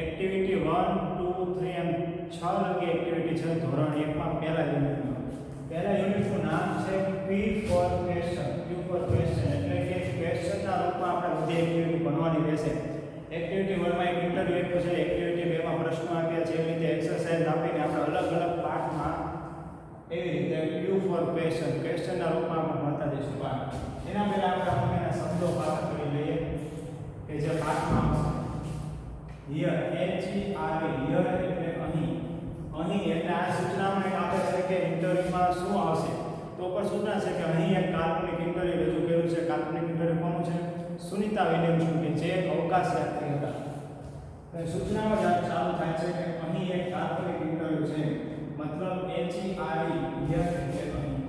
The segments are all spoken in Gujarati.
એક્ટિવિટી 1 2 3 એમ 6 લગી એક્ટિવિટી છે ધોરણ 1 માં પહેલા યુનિટમાં. પહેલા યુનિટનું નામ છે Q for question. Q for question એટલે કે ક્વેશ્ચનના રૂપમાં આપણે બધી એક્ટિવિટી ભણવાની રહેશે. એક્ટિવિટી 1 માં એક ઇન્ટરવ્યુ આપ્યો છે, એક્ટિવિટી 2 માં પ્રશ્નો આપ્યા છે, એવી રીતે એક્સરસાઇઝ આપીને આપણે અલગ અલગ પાઠમાં એવી રીતે Q for question ક્વેશ્ચનના રૂપમાં આપણે ભણતા જઈશું પાઠ. એના પહેલા આપણે એના શબ્દો પાઠ કરી લઈએ કે જે પાઠમાં આવશે. હિયર H-E-R-E હિયર એટલે અહીં. અહીં એટલે આ સૂચનામાં એક આપે છે કે ઇન્ટરવ્યુમાં શું આવશે. તો પણ સૂચના છે કે અહીં એક કાલ્પનિક ઇન્ટરવ્યુ રજૂ કર્યું છે. કાલ્પનિક ઇન્ટરવ્યુ કોનું છે? સુનિતા વિલિયમ્સ કે જે અવકાશ યાત્રી હતા. તો સૂચનામાં ચાલુ થાય છે કે અહીં એક કાલ્પનિક ઇન્ટરવ્યુ છે. મતલબ H-E-R-E હિયર એટલે અહીં.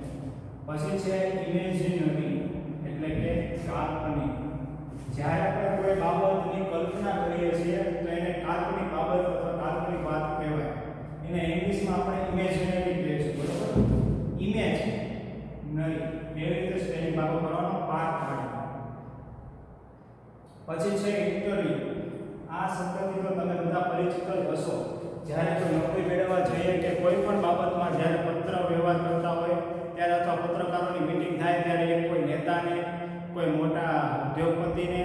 પછી છે ઇમેજિનરી એટલે કે કાલ્પનિક. જ્યારે આપણે કોઈ બાબતની કલ્પના કરીએ છીએ તો એને કાલ્પનિક બાબત અથવા કાલ્પનિક વાત કહેવાય. એને ઇંગ્લિશમાં આપણે ઇમેજિનરી કહીશું, બરોબર? ઇમેજિનરી એવી રીતે સ્પેલિંગ ભાગો કરવાનો પાઠ પાડે. પછી છે ઇન્ટરવ્યુ. આ શબ્દથી તો તમે બધા પરિચિત જ હશો. જ્યારે કોઈ નોકરી મેળવવા જઈએ કે કોઈ પણ બાબતમાં જ્યારે પત્ર વ્યવહાર કરતા હોય ત્યારે અથવા પત્રકારોની મીટિંગ થાય ત્યારે કોઈ નેતાને કોઈ મોટા ઉદ્યોગપતિને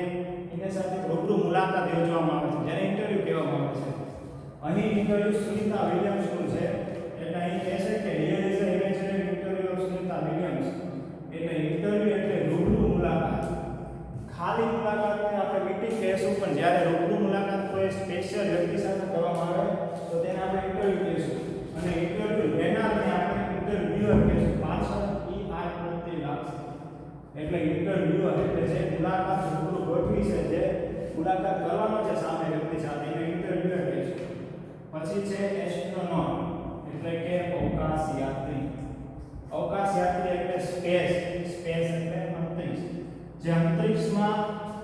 એની સાથે રૂબરૂ મુલાકાત યોજવામાં આવે છે, જેને ઇન્ટરવ્યુ કહેવામાં આવે છે. અહીં ઇન્ટરવ્યુ સુનિતા વિલિયમ્સનું છે. એટલે અહીં કહે છે કે here is a imaginary interview of Sunita Williams. એટલે ઇન્ટરવ્યુ એટલે રૂબરૂ મુલાકાત. ખાલી મુલાકાતને આપણે મીટિંગ કહેશું, પણ જ્યારે રૂબરૂ મુલાકાત કોઈ સ્પેશિયલ વ્યક્તિ સાથે કરવામાં આવે તો તેને આપણે ઇન્ટરવ્યુ કહીશું. અને ઇન્ટરવ્યુ લેનારને આપણે ઇન્ટરવ્યુઅર કહીશું. પાછળ ER પ્રત્યય લાગશે. એટલે ઇન્ટરવ્યુઅર એટલે જે મુલાકાત રૂબરૂ ગોઠવી છે, જે મુલાકાત કરવાનો છે સામે વ્યક્તિ સાથે, એને ઇન્ટરવ્યુઅર કહીશું. પછી છે એસ્ટ્રોનોટ એટલે કે અવકાશ યાત્રી. અવકાશ યાત્રી એટલે સ્પેસ. સ્પેસ એટલે અંતરિક્ષ. જે અંતરિક્ષમાં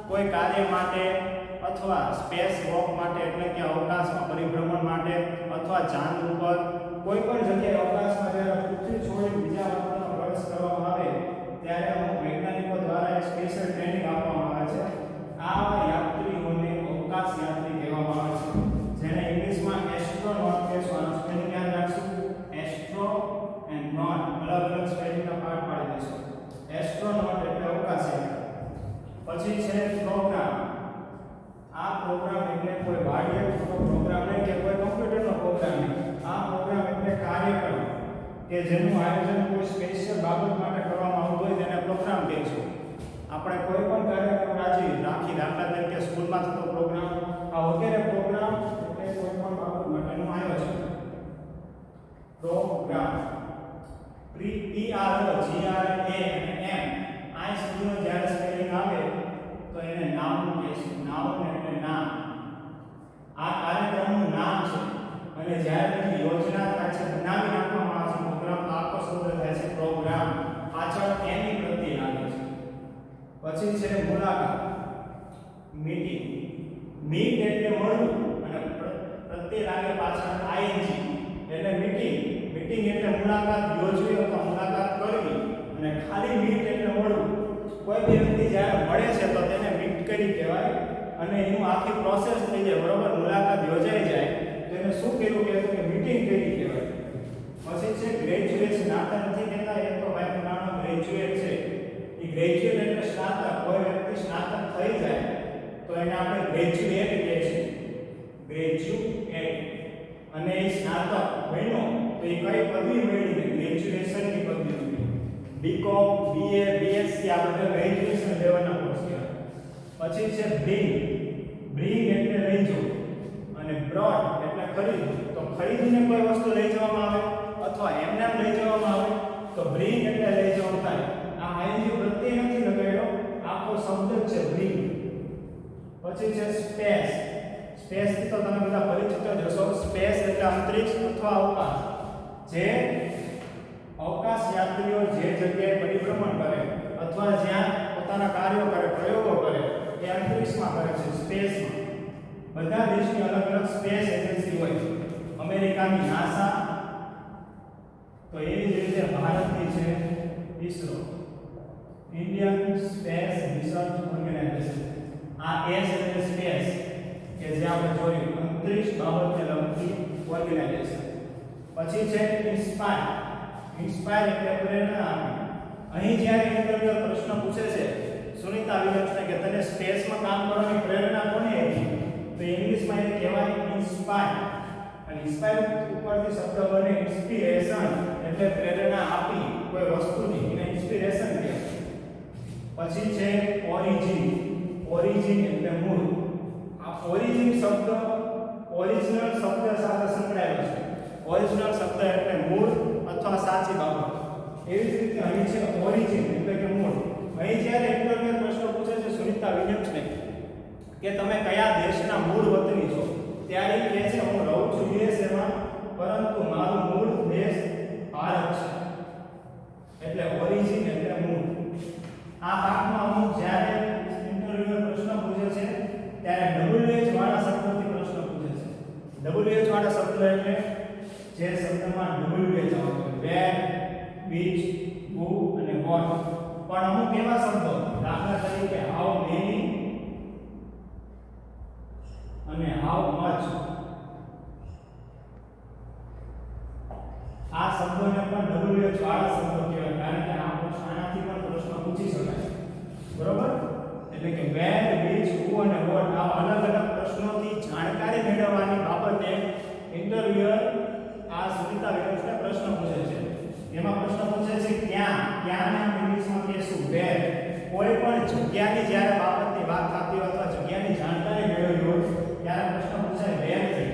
કોઈ કાર્ય માટે અથવા સ્પેસ વોક માટે એટલે કે અવકાશમાં પરિભ્રમણ માટે અથવા ચાંદ ઉપર કોઈ પણ જગ્યાએ અવકાશમાં જ્યારે પૃથ્વી છોડી બીજા ગ્રહમાં પ્રવેશ કરવામાં આવે ત્યારે અમુક વૈજ્ઞાનિકો દ્વારા એક સ્પેશિયલ ટ્રેનિંગ આપવામાં આવે છે. આ યાત્રીઓને અવકાશ યાત્રી કહેવામાં આવે છે, જેને ઇંગ્લિશમાં એસ્ટ્રોનોટ કહેવામાં આવે છે. સ્પેલિંગ યાદ રાખશું. એસ્ટ્રો એન્ડ નોટ અલગ અલગ સ્પેલિંગના પાર્ટ પાડી દઈશું. એસ્ટ્રોનોટ એટલે અવકાશ યાત્રી. પછી છે પ્રોગ્રામ. આ પ્રોગ્રામ એટલે કોઈ બાહ્ય પ્રોગ્રામ નહીં કે કોઈ કમ્પ્યુટરનો પ્રોગ્રામ નહીં. આ પ્રોગ્રામ એટલે કાર્યક્રમ કે જેનું આયોજન કોઈ સ્પેશિયલ બાબત માટે કરવામાં આવતું હોય તેને પ્રોગ્રામ કહીશું. આપણે કોઈ પણ કાર્યક્રમ રાખી દાખલા તરીકે સ્કૂલમાં થતો પ્રોગ્રામ, આ વગેરે પ્રોગ્રામ એટલે કોઈ પણ બાબત માટેનું આયોજન. પ્રોગ્રામ P-R-O-G-R-A-M આ સુધીનો જ્યારે સ્પેલિંગ આવે તો એને નામ કહીશું. નામ એટલે નામ. આ કાર્યક્રમનું નામ છે. અને જ્યારે તેની યોજના થાય છે, બનાવી નાખવામાં આવે છે પ્રોગ્રામ, આખો શબ્દ થાય છે પ્રોગ્રામ. પાછળ એની પ્રત્યય લાગે છે. પછી છે મુલાકાત. મીટિંગ. મીટ એટલે મળવું અને પ્રત્યય લાગે પાછળ ING એટલે મીટિંગ. મીટિંગ એટલે મુલાકાત યોજવી અથવા મુલાકાત કરવી. અને ખાલી મીટ એટલે મળવું. કોઈ બી વ્યક્તિ જ્યારે મળે છે તો તેને મીટ કરી કહેવાય. અને એનું આખી પ્રોસેસ થઈ જાય, બરોબર, મુલાકાત યોજાઈ જાય તો એને શું કહેવું કહેવાય કે મીટિંગ કરી કહેવાય. પછી છે ગ્રેજ્યુએશન. આપણે નથી કહેતા એ તો ભાઈ પુરાણો ગ્રેજ્યુએટ છે. એ ગ્રેજ્યુએટ એટલે સ્નાતક. કોઈ વ્યક્તિ સ્નાતક થઈ જાય તો એને આપણે ગ્રેજ્યુએટ કહીએ છીએ. ગ્રેજ્યુએટ. અને એ સ્નાતક બન્યો તો એ કઈ પદવી મેળવીને ગ્રેજ્યુએશનની પદવી મેળવી. BCom BA BSc આ બધા ગ્રેજ્યુએશન લેવલના કોર્સ કહેવાય. પછી છે બ્રિંગ. બ્રિંગ એટલે લઈ જવું. અને બ્રોડ એટલે ખરીદવું. તો ખરીદીને કોઈ વસ્તુ લઈ જવામાં આવે અથવા એમને એમ લઈ જવામાં આવે તો બ્રિંગ એટલે લઈ જવું થાય. આ ING પ્રત્યય નથી લગાડ્યો, આખો શબ્દ જ છે બ્રિંગ. પછી છે સ્પેસ. સ્પેસ થી તો તમે બધા પરિચિત જ હશો. સ્પેસ એટલે અંતરિક્ષ અથવા અવકાશ. જે અવકાશ યાત્રીઓ જે જગ્યાએ પરિભ્રમણ કરે અથવા જ્યાં પોતાના કાર્યો કરે, પ્રયોગો કરે એ અંતરિક્ષમાં કરે છે, સ્પેસમાં. બધા દેશની અલગ અલગ સ્પેસ એજન્સી હોય છે. અમેરિકાની નાસા, તો એવી જ રીતે ભારતની છે ISRO, Indian space research organisation. આ S એટલે સ્પેસ કે જે આપણે જોયું ઉદ્દેશ બાબતને લગતી ઓર્ગેનાઇઝેશન. પછી છે ઇન્સ્પાયર. ઇન્સ્પાયર એટલે પ્રેરણા આપવી. અહીં જ્યારે ઇન્ટરવ્યુઅર પ્રશ્ન પૂછે છે સુનિતા વિલિયમ્સને કે તને સ્પેસમાં કામ કરવાની પ્રેરણા કોને આપી, તો ઇંગ્લિશમાં એને કહેવાય ઇન્સ્પાયર. અને ઇન્સ્પાયર ઉપરથી શબ્દ બને ઇન્સ્પિરેશન એટલે પ્રેરણા આપી કોઈ વસ્તુની, એને ઇન્સ્પિરેશન કહેવાય. પછી છે ઓરિજિન. ઓરિજિન એટલે મૂળ. આ ઓરિજિન શબ્દ ઓરિજિનલ શબ્દ સાથે સંકળાયેલો છે. ઓરિજિનલ શબ્દ એટલે મૂળ અથવા સાચી બાબત. એવી જ રીતે અહીં છે ઓરિજિન એટલે કે મૂળ. અહીં જ્યારે ઇન્ટરવ્યુઅર પ્રશ્ન પૂછે છે સુનિતા વિલિયમ્સને કે તમે કયા દેશના મૂળ વતની છો, ત્યારે કહે છે હું રહું છું યુએસએમાં, પરંતુ મારું મૂળ દેશ ભારત છે. એટલે ઓરિજિન એટલે મૂળ. આ પાઠમાં અમુક જ્યારે ઇન્ટરવ્યુઅર પ્રશ્ન પૂછે છે ત્યારે WH વાળા શબ્દથી પ્રશ્ન પૂછે છે. WH વાળા શબ્દ એટલે જે શબ્દમાં WH આવે છે, વેર, which, who અને what. પણ અમુક એવા શબ્દો દાખલા તરીકે how many અને how much, આ શબ્દોને પણ WH વાળા શબ્દો કહેવાય, કારણ કે આનાથી પણ પ્રશ્ન પૂછી શકાય. બરોબર? એટલે કે વેર, which, who અને what આ અલગ અલગ પ્રશ્નોથી જાણકારી મેળવવાની બાબતે ઇન્ટરવ્યુઅર આ સુનિતા વિલિયમ્સને પ્રશ્ન પૂછે છે. એમાં પ્રશ્ન પૂછે છે ક્યાં. ક્યાંને ઇંગ્લિશમાં કહેશું વેર. કોઈ પણ જગ્યાની જ્યારે બાબતની વાત થતી હોય અથવા જગ્યાની જાણકારી મેળવવી હોય ત્યારે પ્રશ્ન પૂછાય વેર થી.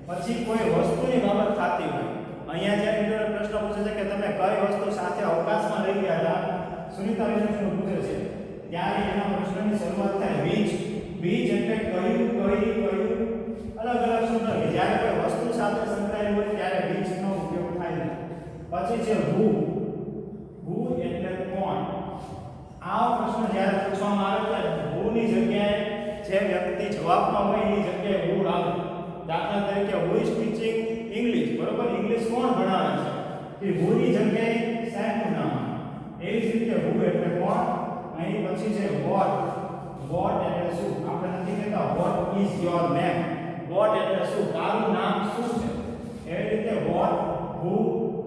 પછી કોઈ વસ્તુની બાબત થતી હોય, અહીંયા જ્યારે ઇન્ટરવ્યુઅર પ્રશ્ન પૂછે છે કે તમે કઈ વસ્તુ સાથે અવકાશમાં લઈ ગયા હતા, સુનિતા વિલિયમ્સને પૂછે છે, ત્યારે એના પ્રશ્નની શરૂઆત થાય which. which એટલે કયું અલગ અલગ શબ્દ કે જ્યારે કોઈ વસ્તુ સાથે સંકળાયેલું હોય ત્યારે which નો ઉપયોગ થાય છે. પછી છે who. who એટલે કોણ. આ પ્રશ્ન જ્યારે પૂછવામાં આવે ત્યારે who ની જગ્યાએ જે વ્યક્તિ જવાબમાં હોય એની જગ્યાએ who આવે. દાખલા તરીકે who is teaching English, બરોબર? ઇંગ્લિશ કોણ ભણાવે છે, કે who ની જગ્યાએ સાહેબનું નામ આવે. એવી જ રીતે who એટલે કોણ. અહીં પછી છે what. what એટલે શું. આપણે નથી કહેતા what is your name. what એટલે શું, તારું નામ શું છે. એવી રીતે what, who,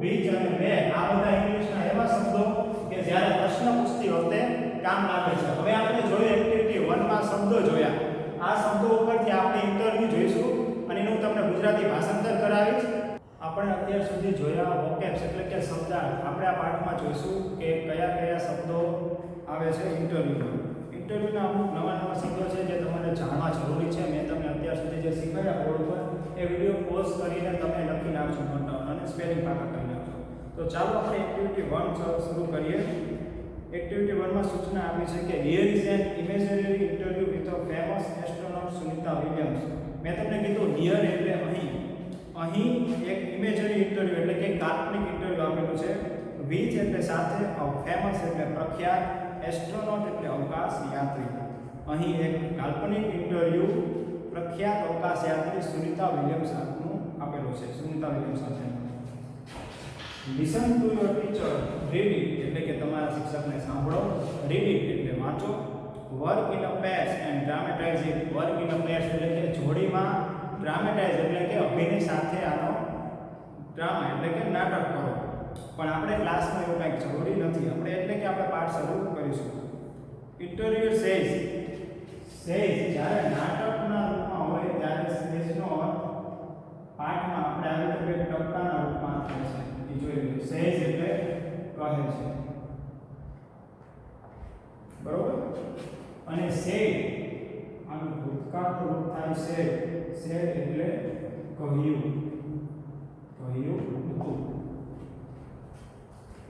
which અને where આ બધા ઇંગ્લિશના એવા શબ્દો કે જ્યારે પ્રશ્ન પૂછતી વખતે કામ લાગે છે. હવે આપણે જોયું એક્ટિવિટી 1 માં શબ્દો જોયા. આ શબ્દો ઉપરથી આપણે ઇન્ટરવ્યુ જોઈશું અને એનું તમને ગુજરાતી ભાષાંતર કરાવીશ. આપણે અત્યાર સુધી જોયા વોકેબ્સ એટલે કે શબ્દાર્થ. આપણે આ પાઠમાં જોઈશું કે કયા કયા શબ્દો આવે છે ઇન્ટરવ્યુમાં. ઇન્ટરવ્યુના અમુક નવા શબ્દો છે જે તમારે જાણવા જરૂરી છે. મેં તમને અત્યાર સુધી જે શીખવાડ્યા બોર્ડ પર એ વિડીયો પોઝ કરીને તમે લખી નાખજો નોટડાઉન અને સ્પેલિંગ પાકા કરી નાખજો. તો ચાલો આપણે એક્ટિવિટી 1 શરૂ કરીએ. એક્ટિવિટી 1 માં સૂચના આપી છે કે here is an imaginary interview with a famous astronaut Sunita Williams. મેં તમને કીધું હિયર એટલે અહીં. અહીં એક ઇમેજરી ઇન્ટરવ્યુ એટલે કે કાલ્પનિક ઇન્ટરવ્યુ આપેલું છે. વિથ એટલે સાથે, ફેમસ એટલે પ્રખ્યાત, એસ્ટ્રોનોટ એટલે અવકાશ યાત્રી. અહીં એક કાલ્પનિક ઇન્ટરવ્યુ પ્રખ્યાત અવકાશ યાત્રી સુનિતા વિલિયમ્સ નું આપેલું છે. સુનિતા વિલિયમ્સ સાથે listen to your teacher. Read it એટલે કે તમારા શિક્ષકને સાંભળો. રીડ ઇટ એટલે વાંચો. Work in a pairs and dramatise it. Work in a pairs એટલે કે જોડીમાં, ડ્રામેટાઇઝ એટલે કે અભિનય સાથે આનો ડ્રામા એટલે કે નાટક કરો. પણ આપણે ક્લાસમાં એવું કંઈક જરૂરી નથી. આપણે એટલે કે આપણે પાઠ શરૂ કરીશું. Interview says. જ્યારે નાટકના રૂપમાં હોય ત્યારે સેઝનો અર્થ પાઠમાં આપણે આવી રીતે ટપકાના રૂપમાં થાય છે. એ જોઈ લો. સેઝ એટલે કહે છે, બરોબર? અને સેડ આનું ભૂતકાળનું રૂપ થાય છે. સેડ એટલે કહ્યું હતું.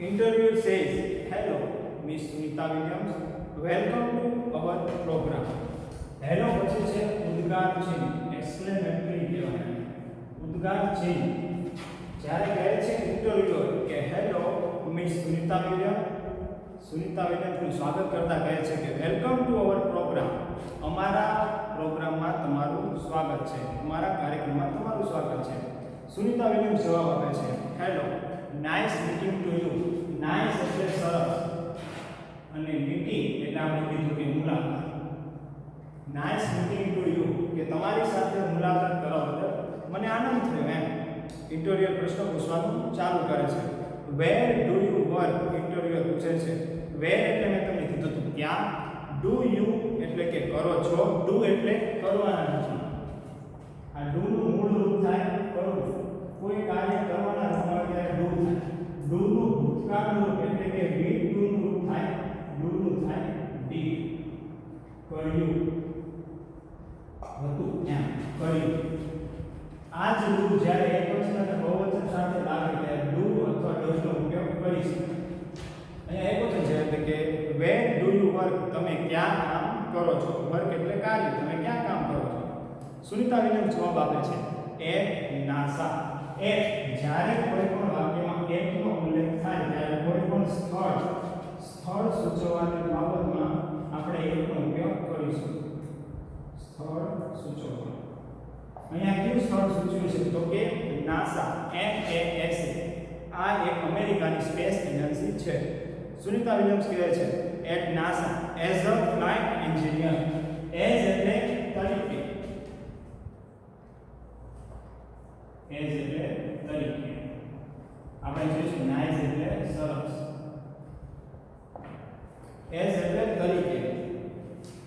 Interview says, hello, Miss Sunita Williams. Welcome to our program. Hello પછી છે ઉદ્ગાર ચિહ્ન, એક્સક્લેમેટરી કહેવાય. ઉદ્ગાર ચિહ્ન જ્યારે કહે છે ઇન્ટરવ્યુઅર કે હેલો મિસ સુનિતા વિલિયમ્સ, સુનિતા વિલિયમ્સનું સ્વાગત કરતા કહે છે કે વેલકમ ટુ અવર પ્રોગ્રામ. અમારા પ્રોગ્રામમાં તમારું સ્વાગત છે, અમારા કાર્યક્રમમાં તમારું સ્વાગત છે. સુનિતા વિલિયમ્સ જવાબ આપે છે hello, nice meeting to you. Nice એટલે સરસ અને મીટિંગ એટલે આપણે કીધું કે મુલાકાત. નાઇસ મીટિંગ ટુ યુ કે તમારી સાથે મુલાકાત કરવાનો આનંદ થયો એમ. ઇન્ટરવ્યુઅર પ્રશ્ન પૂછવાનું ચાલુ કરે છે. Where do you work? Interviewer પૂછે છે. વેર એટલે મેં તમને કીધું હતું ક્યાં. ડુ યુ એટલે કે કરો છો. ડુ એટલે કરવાના નથી. આ ડુ નું મૂળ રૂપ થાય કરવું. કોઈ કાર્ય કરવાના રૂપમાં ત્યારે ડુ થાય. ડુ નું ભૂતકાળનું રૂપ એટલે કે ડીડ ડુ નું રૂપ થાય. ડુ નું થાય ડીડ. કર્યું હતું એમ કર્યું. આ જ ડુ જ્યારે એકવચન અને બહુવચન સાથે લાગે ત્યારે ડુ અથવા ડઝ નો ઉપયોગ કરીશું. અહીંયા એકવચન છે એટલે કે વેર ડુ યુ વર્ક? તમે ક્યાં કામ કરો છો? વર્ક એટલે કાર્ય. તમે ક્યાં કામ કરો છો? સુનિતા વિલિયમ્સ જવાબ આપે છે એટ નાસા. એટ જ્યારે કોઈ પણ વાક્યમાં એટ નો ઉલ્લેખ થાય ત્યારે કોઈ પણ સ્થળ સૂચવવાની બાબતમાં આપણે એટ નો ઉપયોગ કરીશું. સ્થળ સૂચવવા. અહીંયા કયું સ્થળ સૂચવ્યું છે તો કે નાસા. NASA. આ એક અમેરિકાની સ્પેસ એજન્સી છે. સુનિતા વિલિયમ્સ કહે છે at NASA as a flight engineer. As એટલે તરીકે. એઝ એટલે તરીકે. આપણે જોઈશું નાઇસ એટલે સરસ. એઝ એટલે તરીકે.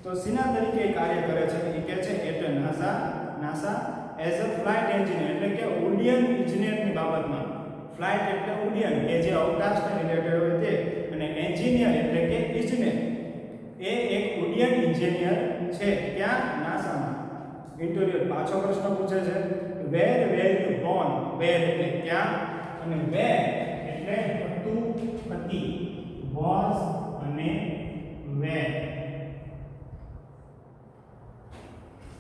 તો સીના તરીકે કાર્ય કરે છે. એ કહે છે at NASA as a flight engineer એટલે કે ઉડ્ડયન ઇજનેરની બાબતમાં. ફ્લાઇટ એટલે ઉડ્ડયન કે જે અવકાશને રિલેટેડ હોય તે, અને એન્જિનિયર એટલે કે ઇજનેર. એ એક ઉડ્ડયન ઇજનેર છે ત્યાં નાસામાં. ઇન્ટરવ્યુઅર પાછો પ્રશ્ન પૂછે છે વેર વેર યુ બોર્ન? વેર એટલે ક્યાં, અને વેર એટલે હતું હતી. વોઝ અને વેર.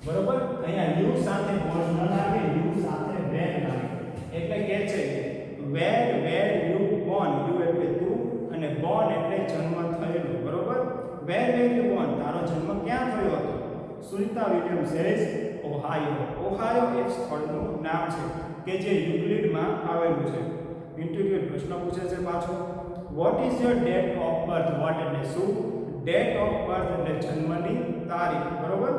બરોબર. અહીંયા યુ સાથે વોઝ ન લાગે, યુ સાથે વેર લાગે. એટલે કે છે વેર વેર યુ બોર્ન? યુ એટલે તું અને બોર્ન એટલે જન્મ થયેલો. બરોબર. વેર વેર યુ બોર્ન? તારો જન્મ ક્યાં થયો હતો? Sunita Williams says Ohio. Ohio એક સ્થળનું નામ છે કે જે યુક્લિડમાં આવેલું છે. ઇન્ટરવ્યુઅર પ્રશ્ન પૂછે છે પાછો what is your date of birth? What એટલે શું? ડેટ ઓફ બર્થ એટલે જન્મની તારીખ. બરોબર.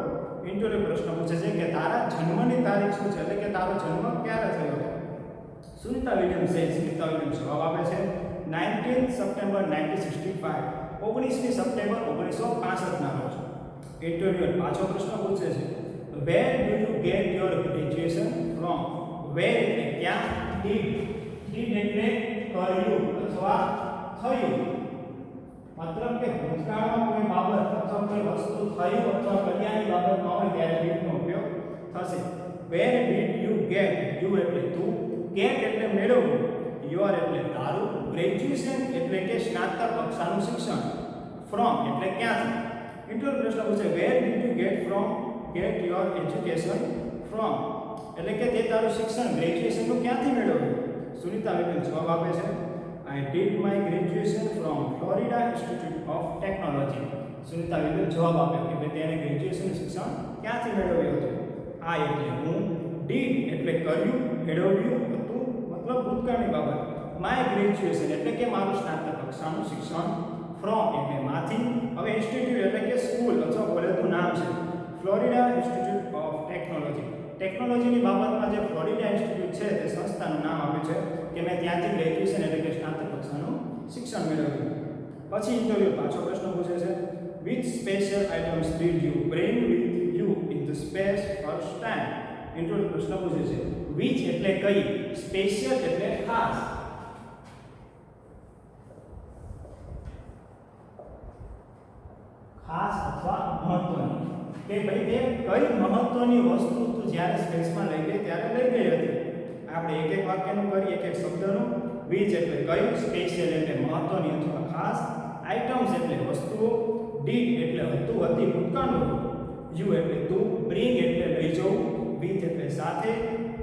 ઇન્ટરવ્યુ પ્રશ્ન પૂછે છે કે તારા જન્મની તારીખ શું છે? એટલે કે તારો જન્મ ક્યારે થયો હતો? સુનિતા વિલિયમ્સ જવાબ આપે છે 19 સપ્ટેમ્બર 1965. 19મી સપ્ટેમ્બર 1965 ના રોજ. ઇન્ટરવ્યુઅર પાછો પ્રશ્ન પૂછે છે where do you get your graduation from? Where એટલે ક્યાં. ડીડ એટલે કર્યું અથવા થયું. મતલબ કે ભૂતકાળમાં કોઈ બાબત અથવા કોઈ વસ્તુ થયું અથવા કર્યાની બાબતમાં હોય ત્યારે ડીડનો ઉપયોગ થશે. Where did you get? You એટલે તું, ગેટ એટલે મેળવવું, યોર એટલે તારું, ગ્રેજ્યુએશન એટલે કે સ્નાતક કક્ષાનું શિક્ષણ, ફ્રોમ એટલે ક્યાંથી. ઇન્ટરવ્યુ પ્રશ્ન પૂછે where did you get your education from? એટલે કે તે તારું શિક્ષણ ગ્રેજ્યુએશનનું ક્યાંથી મેળવ્યું? સુનિતા વિલિયમ્સ જવાબ આપે છે I did my graduation from Florida Institute of Technology. Sunita Williams જવાબ આપ્યો કે ભાઈ તેણે ગ્રેજ્યુએશન શિક્ષણ ક્યાંથી મેળવ્યું હતું? આ એટલે હું, ડીડ એટલે કર્યું, મેળવ્યું હતું મતલબ ભૂતકાળની બાબત, માય ગ્રેજ્યુએશન એટલે કે મારું સ્નાતક કક્ષાનું શિક્ષણ, ફ્રોમ એટલે માંથી, હવે ઇન્સ્ટિટ્યૂટ એટલે કે સ્કૂલ અથવા કોલેજનું નામ છે ફ્લોરિડા ઇન્સ્ટિટ્યૂટ ઓફ ટેકનોલોજી. ટેકનોલોજીની બાબતમાં જે ફ્લોરિડા ઇન્સ્ટિટ્યૂટ છે તે સંસ્થાનું નામ આપ્યું છે કે મેં ત્યાંથી ગ્રેજ્યુએશન એટલે કે સ્નાતક કક્ષાનું શિક્ષણ મેળવ્યું. પછી ઇન્ટરવ્યુ પાછો પ્રશ્ન પૂછે છે which special items did you bring with you in the space first time? Interview પ્રશ્ન પૂછે છે which એટલે કઈ, સ્પેશિયલ એટલે ખાસ. ખાસ અથવા મહત્વની, કે ભાઈ તે કઈ મહત્વની વસ્તુ તું જ્યારે સ્પેસમાં લઈ ગઈ ત્યારે લઈ ગઈ હતી. આપણે એક એક વાક્યનું કરી, એક એક શબ્દનું. which એટલે કઈ, સ્પેશિયલ એટલે મહત્વની અથવા ખાસ, આઇટમ્સ એટલે વસ્તુઓ, did એટલે હતું હતી ભૂતકાળનું, you એટલે તું, bring એટલે લઈ જવું, with એટલે સાથે,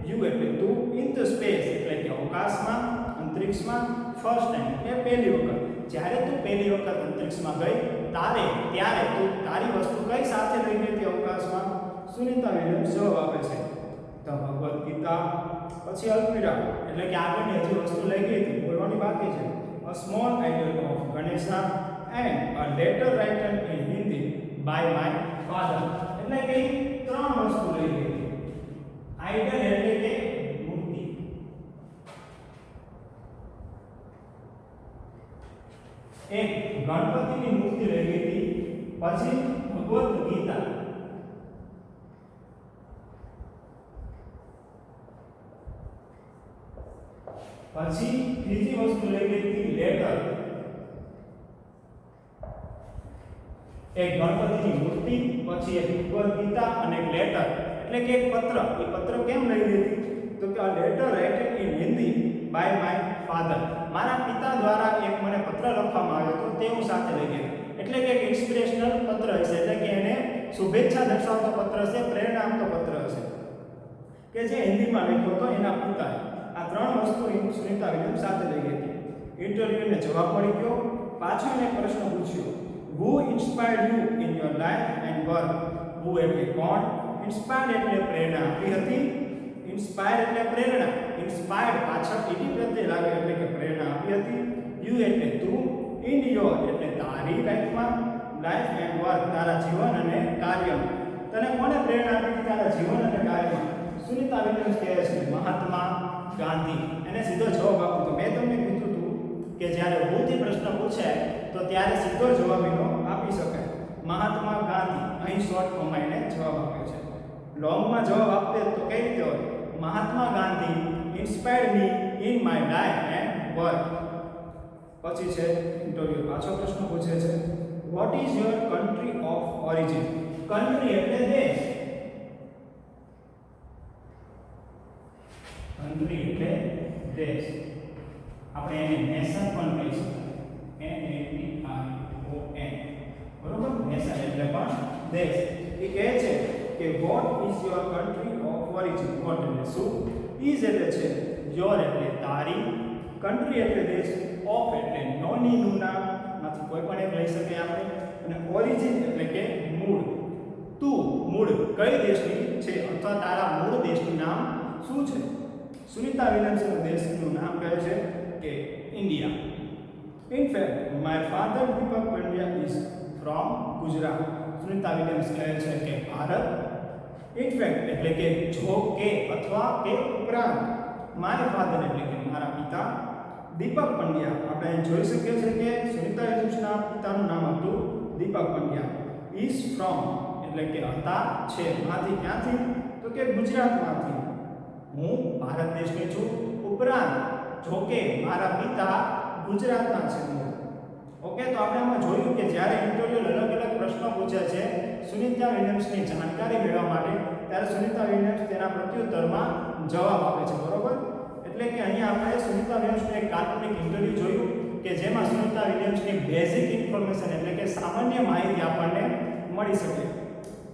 you એટલે તું, in the space એટલે કે અવકાશમાં, અંતરિક્ષમાં, first time એટલે પહેલી વખત. જ્યારે તું પહેલી વખત અંતરિક્ષમાં ગઈ ત્યારે તું તારી વસ્તુ કઈ સાથે લઈ ગઈ હતી અવકાશમાં? સુનિતા વિલિયમ્સ જવાબ આપે છે ધ ભગવદ ગીતા. પછી અલ્પિડા એટલે કે આગળની હજી વસ્તુ લઈ ગઈ હતી, બોલવાની બાકી છે. A small idol of Ganesha and a letter written in Hindi by my father. એટલે કે ત્રણ વસ્તુ લઈ ગઈ હતી. આઇડલ એટલે કે ગણપતિની મૂર્તિ લઈ ગઈ હતી, પછી ભગવદ્ ગીતા, પછી ત્રીજી વસ્તુ લઈ ગઈ હતી લેટર, એક ગણપતિની મૂર્તિ, પછી એક ભગવદ્ ગીતા અને એક લેટર, એટલે કે એક પત્ર. એ પત્ર કેમ લઈ ગઈ હતી? તો કે આ letter writed in Hindi by my father, મારા પિતા દ્વારા એક મને પત્ર લખવામાં આવ્યો હતો, તે હું સાથે લઈ ગઈ. એટલે કે એક ઇન્સ્પિરેશનલ પત્ર હશે, એટલે કે એને શુભેચ્છા દર્શાવતો પત્ર હશે, પ્રેરણા આપતો પત્ર હશે, કે જે હિન્દીમાં લખ્યો હતો એના પિતાએ. આ ત્રણ વસ્તુ સુનિતા વિલિયમ્સ સાથે લઈ ગઈ હતી. ઇન્ટરવ્યુને જવાબ મળી ગયો. પાછો એને પ્રશ્ન પૂછ્યો, who inspired you in your life and work? who એટલે કોણ, inspired એટલે પ્રેરણા આપી હતી, inspired એટલે પ્રેરણા, inspired પાછળ ઈડી પ્રત્યે લાગે એટલે કે પ્રેરણા આપી હતી, you એટલે તું, in your એટલે તારી લાઈફમાં, લાઈફ એન્ડ વર્ક તારા જીવન અને કાર્યમાં. તને કોણે પ્રેરણા આપી હતી તારા જીવન અને કાર્યમાં? સુનિતા વિલિયમ્સ કહે છે મહાત્મા ગાંધી. એને સીધો જવાબ આપ્યો તો મેં તમને કીધું હતું કે જ્યારે ભૂલથી પ્રશ્ન પૂછાય તો ત્યારે સીધો જવાબ એનો આપી શકાય. મહાત્મા ગાંધી, અહીં શોર્ટ ફોર્મમાં એને જવાબ આપ્યો છે. લોંગમાં જવાબ આપે તો કઈ રીતે હોય? Mahatma Gandhi inspired me in my life and work. પછી છે ઇન્ટરવ્યુ, પાછો પ્રશ્ન પૂછે છે, what is your country of origin? Country એટલે દેશ, કન્ટ્રી એટલે દેશ, આપણે એને નેશન પણ કહી શકાય, NATION, બરોબર? નેશન એટલે પણ દેશ. એ કહે છે કે what is your country of origin? What એટલે શું, ઇઝ એટલે છે, યોર એટલે તારી, કન્ટ્રી એટલે દેશ, ઓફ એટલે નોનીનું નામ, માંથી કોઈ પણ એક લઈ શકીએ આપણે, અને ઓરિજિન એટલે કે મૂળ. તું મૂળ કઈ દેશની છે અથવા તારા મૂળ દેશનું નામ શું છે? સુનિતા વિલિયમ્સનું દેશનું નામ કહે છે કે India. In fact my father Deepak Pandya is from Gujarat. Sunita Williams કહે છે કે ભારત, ઇન ફેક્ટ એટલે કે જો કે અથવા કે ઉપરાંત, માય ફાધર એટલે કે મારા પિતા, દીપક પંડ્યા આપણે અહીં જોઈ શકીએ છીએ કે સુનિતા વિલિયમ્સના પિતાનું નામ હતું દીપક પંડ્યા. ઇઝ ફ્રોમ એટલે કે હતા, છે, માંથી, ક્યાંથી? તો કે ગુજરાતમાંથી. હું ભારત દેશની છું, ઉપરાંત જો કે મારા પિતા ગુજરાતના છે. ઓકે, તો આપણે આમાં જોયું કે જ્યારે ઇન્ટરવ્યુ અલગ અલગ પ્રશ્નો પૂછે છે સુનિતા વિલિયમ્સની જાણકારી મેળવવા માટે, ત્યારે સુનિતા વિલિયમ્સ તેના પ્રત્યુત્તરમાં જવાબ આપે છે, બરોબર? એટલે કે અહીંયા આપણે સુનિતા વિલિયમ્સનું એક કાલ્પનિક ઇન્ટરવ્યુ જોયું કે જેમાં સુનિતા વિલિયમ્સની બેઝિક ઇન્ફોર્મેશન એટલે કે સામાન્ય માહિતી આપણને મળી શકે.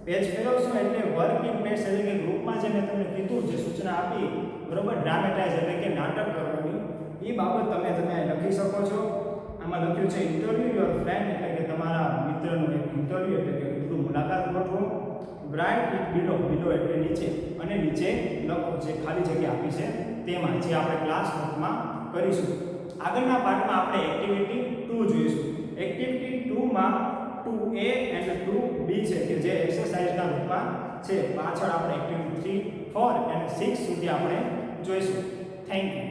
પેજ ફેરવશો એટલે વર્ક ઇન પેજ એટલે કે ગ્રુપમાં જે મેં તમને કીધું, જે સૂચના આપી, બરોબર, ડ્રામેટાઇઝ એટલે કે નાટક કરવાની, એ બાબત તમે લખી શકો છો. આમાં લખ્યું છે ઇન્ટરવ્યુ યોર ફ્રેન્ડ એટલે કે તમારા મિત્રનું એક ઇન્ટરવ્યુ એટલે કે રૂબરૂ મુલાકાત ગોઠવો. રાઇટ ઇટ બિલો, બિલો એટલે નીચે, અને નીચે લખો જે ખાલી જગ્યા આપી છે તેમાં, જે આપણે ક્લાસ વર્કમાં કરીશું. આગળના પાઠમાં આપણે એક્ટિવિટી 2 જોઈશું. એક્ટિવિટી 2 માં 2A અને 2B છે કે જે એક્સરસાઇઝના રૂપમાં છે. પાછળ આપણે એક્ટિવિટી 3, 4 અને 6 સુધી આપણે જોઈશું. Thank you.